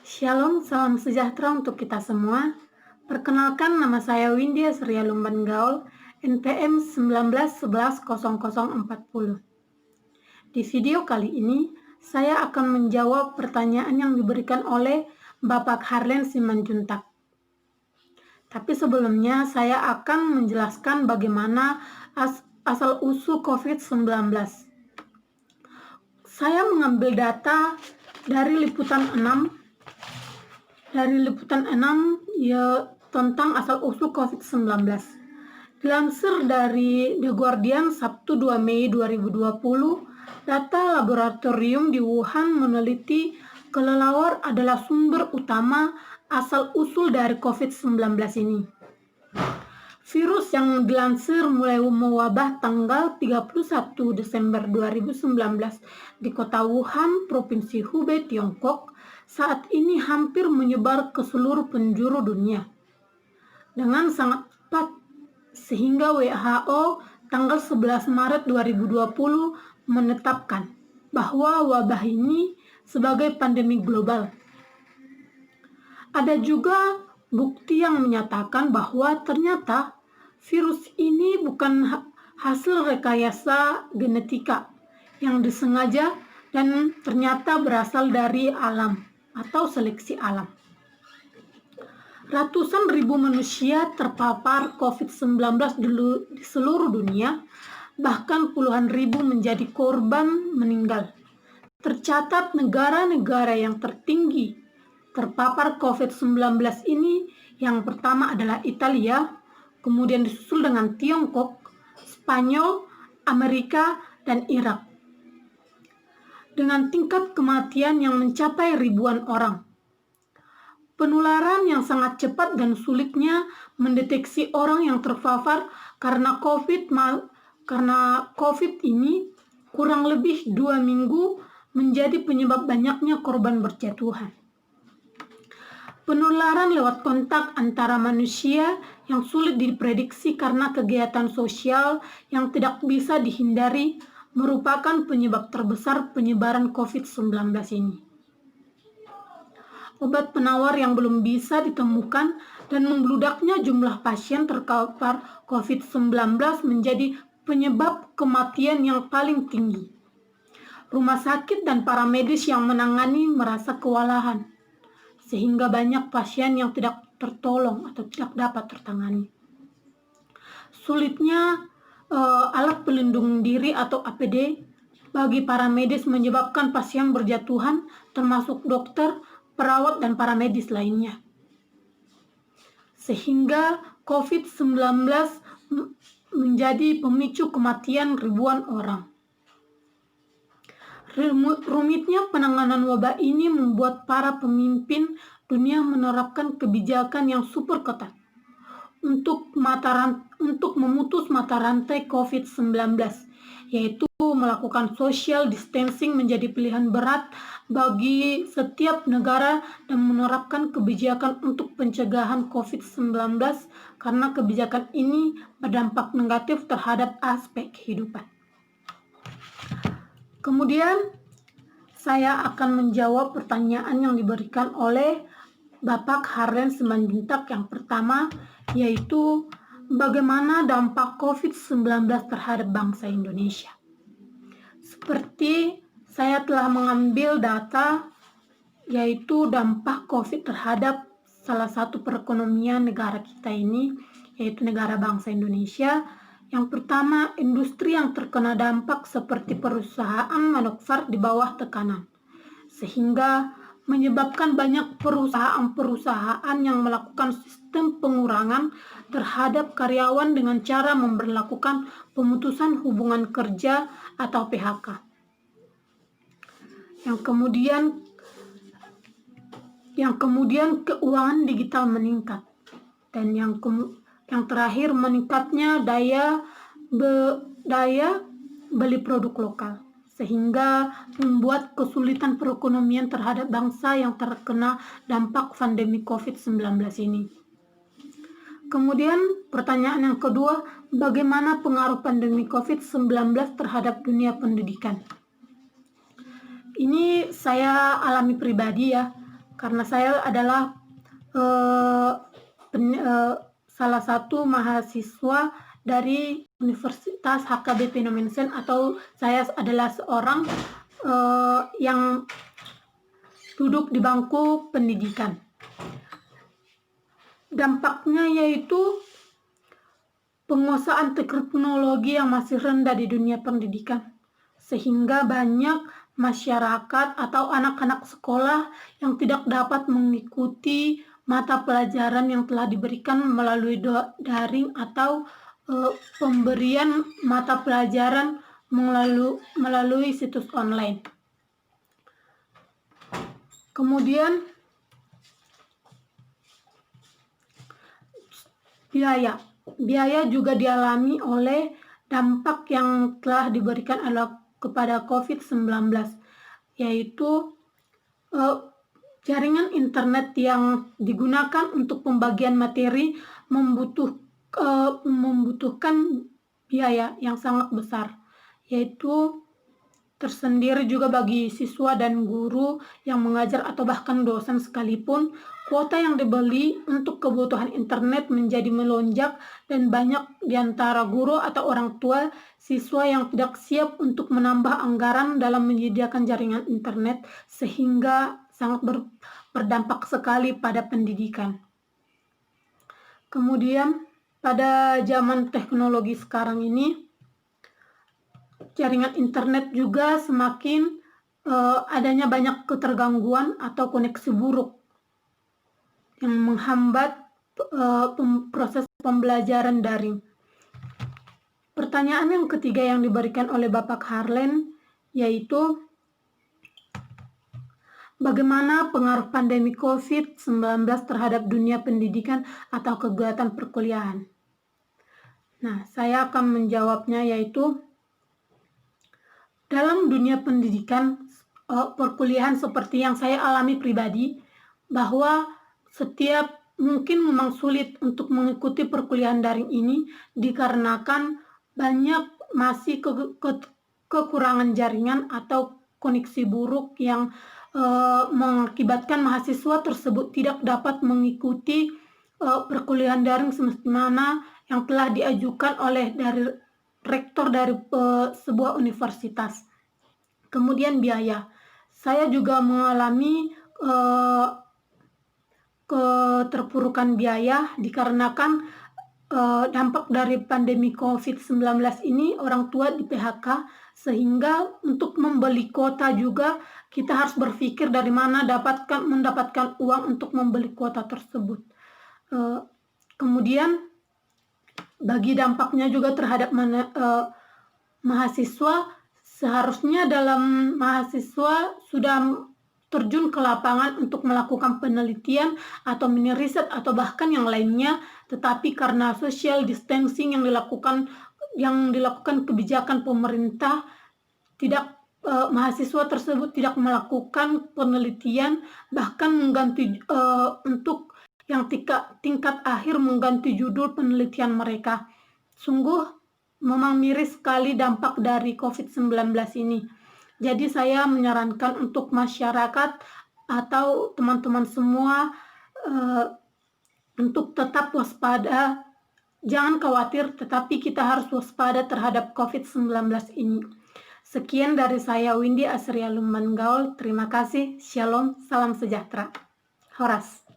Shalom, salam sejahtera untuk kita semua. Perkenalkan, nama saya Windia Surya Lumban Gaul, NPM 19110040. Di video kali ini, saya akan menjawab pertanyaan yang diberikan oleh Bapak Harlen Simanjuntak. Tapi sebelumnya, saya akan menjelaskan bagaimana asal-usul COVID-19. Saya mengambil data dari Liputan 6 ya tentang asal-usul COVID-19. Dilansir dari The Guardian Sabtu 2 Mei 2020, data laboratorium di Wuhan meneliti kelelawar adalah sumber utama asal-usul dari COVID-19 ini. Virus yang dilansir mulai mewabah tanggal 31 Desember 2019 di kota Wuhan, Provinsi Hubei, Tiongkok, saat ini hampir menyebar ke seluruh penjuru dunia dengan sangat cepat, sehingga WHO tanggal 11 Maret 2020 menetapkan bahwa wabah ini sebagai pandemi global. Ada juga bukti yang menyatakan bahwa ternyata virus ini bukan hasil rekayasa genetika yang disengaja dan ternyata berasal dari alam atau seleksi alam. Ratusan ribu manusia terpapar COVID-19 di seluruh dunia, bahkan puluhan ribu menjadi korban meninggal. Tercatat negara-negara yang tertinggi terpapar COVID-19 ini, yang pertama adalah Italia, kemudian disusul dengan Tiongkok, Spanyol, Amerika, dan Irak, dengan tingkat kematian yang mencapai ribuan orang. Penularan yang sangat cepat dan sulitnya mendeteksi orang yang terpapar karena COVID ini kurang lebih 2 minggu menjadi penyebab banyaknya korban berjatuhan. Penularan lewat kontak antara manusia yang sulit diprediksi karena kegiatan sosial yang tidak bisa dihindari merupakan penyebab terbesar penyebaran COVID-19 ini. Obat penawar yang belum bisa ditemukan dan membludaknya jumlah pasien terpapar COVID-19 menjadi penyebab kematian yang paling tinggi. Rumah sakit dan para medis yang menangani merasa kewalahan, sehingga banyak pasien yang tidak tertolong atau tidak dapat tertangani. Sulitnya alat pelindung diri atau APD bagi para medis menyebabkan pasien berjatuhan, termasuk dokter, perawat, dan para medis lainnya. Sehingga COVID-19 menjadi pemicu kematian ribuan orang. Rumitnya penanganan wabah ini membuat para pemimpin dunia menerapkan kebijakan yang super ketat untuk memutus mata rantai COVID-19, yaitu melakukan social distancing menjadi pilihan berat bagi setiap negara dan menerapkan kebijakan untuk pencegahan COVID-19 karena kebijakan ini berdampak negatif terhadap aspek kehidupan. Kemudian saya akan menjawab pertanyaan yang diberikan oleh Bapak Harlen Simanjuntak yang pertama, yaitu bagaimana dampak COVID-19 terhadap bangsa Indonesia. Seperti saya telah mengambil data, yaitu dampak COVID terhadap salah satu perekonomian negara kita ini, yaitu negara bangsa Indonesia. Yang pertama, industri yang terkena dampak seperti perusahaan manufaktur di bawah tekanan, sehingga menyebabkan banyak perusahaan-perusahaan yang melakukan sistem pengurangan terhadap karyawan dengan cara memberlakukan pemutusan hubungan kerja atau PHK. Yang kemudian keuangan digital meningkat, dan yang terakhir meningkatnya daya beli produk lokal, sehingga membuat kesulitan perekonomian terhadap bangsa yang terkena dampak pandemi COVID-19 ini. Kemudian pertanyaan yang kedua, bagaimana pengaruh pandemi COVID-19 terhadap dunia pendidikan? Ini saya alami pribadi ya, karena saya adalah salah satu mahasiswa dari Universitas HKBP Nomensen, atau saya adalah seorang yang duduk di bangku pendidikan. Dampaknya yaitu penguasaan teknologi yang masih rendah di dunia pendidikan, sehingga banyak masyarakat atau anak-anak sekolah yang tidak dapat mengikuti mata pelajaran yang telah diberikan melalui daring atau pemberian mata pelajaran melalui situs online. Kemudian biaya juga dialami oleh dampak yang telah diberikan kepada COVID-19, yaitu jaringan internet yang digunakan untuk pembagian materi membutuhkan biaya yang sangat besar, yaitu tersendiri juga bagi siswa dan guru yang mengajar atau bahkan dosen sekalipun. Kuota yang dibeli untuk kebutuhan internet menjadi melonjak, dan banyak di antara guru atau orang tua siswa yang tidak siap untuk menambah anggaran dalam menyediakan jaringan internet, sehingga sangat berdampak sekali pada pendidikan. Kemudian pada zaman teknologi sekarang ini, jaringan internet juga semakin adanya banyak ketergangguan atau koneksi buruk yang menghambat proses pembelajaran daring. Pertanyaan yang ketiga yang diberikan oleh Bapak Harlen yaitu, bagaimana pengaruh pandemi COVID-19 terhadap dunia pendidikan atau kegiatan perkuliahan? Nah, saya akan menjawabnya, yaitu dalam dunia pendidikan perkuliahan seperti yang saya alami pribadi, bahwa mungkin memang sulit untuk mengikuti perkuliahan daring ini dikarenakan banyak masih kekurangan jaringan atau koneksi buruk yang mengakibatkan mahasiswa tersebut tidak dapat mengikuti perkuliahan daring semestinya yang telah diajukan oleh rektor dari sebuah universitas. Kemudian biaya. Saya juga mengalami keterpurukan biaya dikarenakan dampak dari pandemi COVID-19 ini, orang tua di PHK, sehingga untuk membeli kuota juga kita harus berpikir dari mana mendapatkan uang untuk membeli kuota tersebut. Kemudian bagi dampaknya juga terhadap mahasiswa, seharusnya dalam mahasiswa sudah terjun ke lapangan untuk melakukan penelitian atau mini riset atau bahkan yang lainnya, tetapi karena social distancing yang dilakukan kebijakan pemerintah, mahasiswa tersebut tidak melakukan penelitian, bahkan mengganti untuk yang tingkat akhir mengganti judul penelitian mereka. Sungguh memang miris sekali dampak dari COVID-19 ini. Jadi saya menyarankan untuk masyarakat atau teman-teman semua untuk tetap waspada. Jangan khawatir, tetapi kita harus waspada terhadap COVID-19 ini. Sekian dari saya, Windy Asria Lumban Gaul. Terima kasih. Shalom, salam sejahtera. Horas.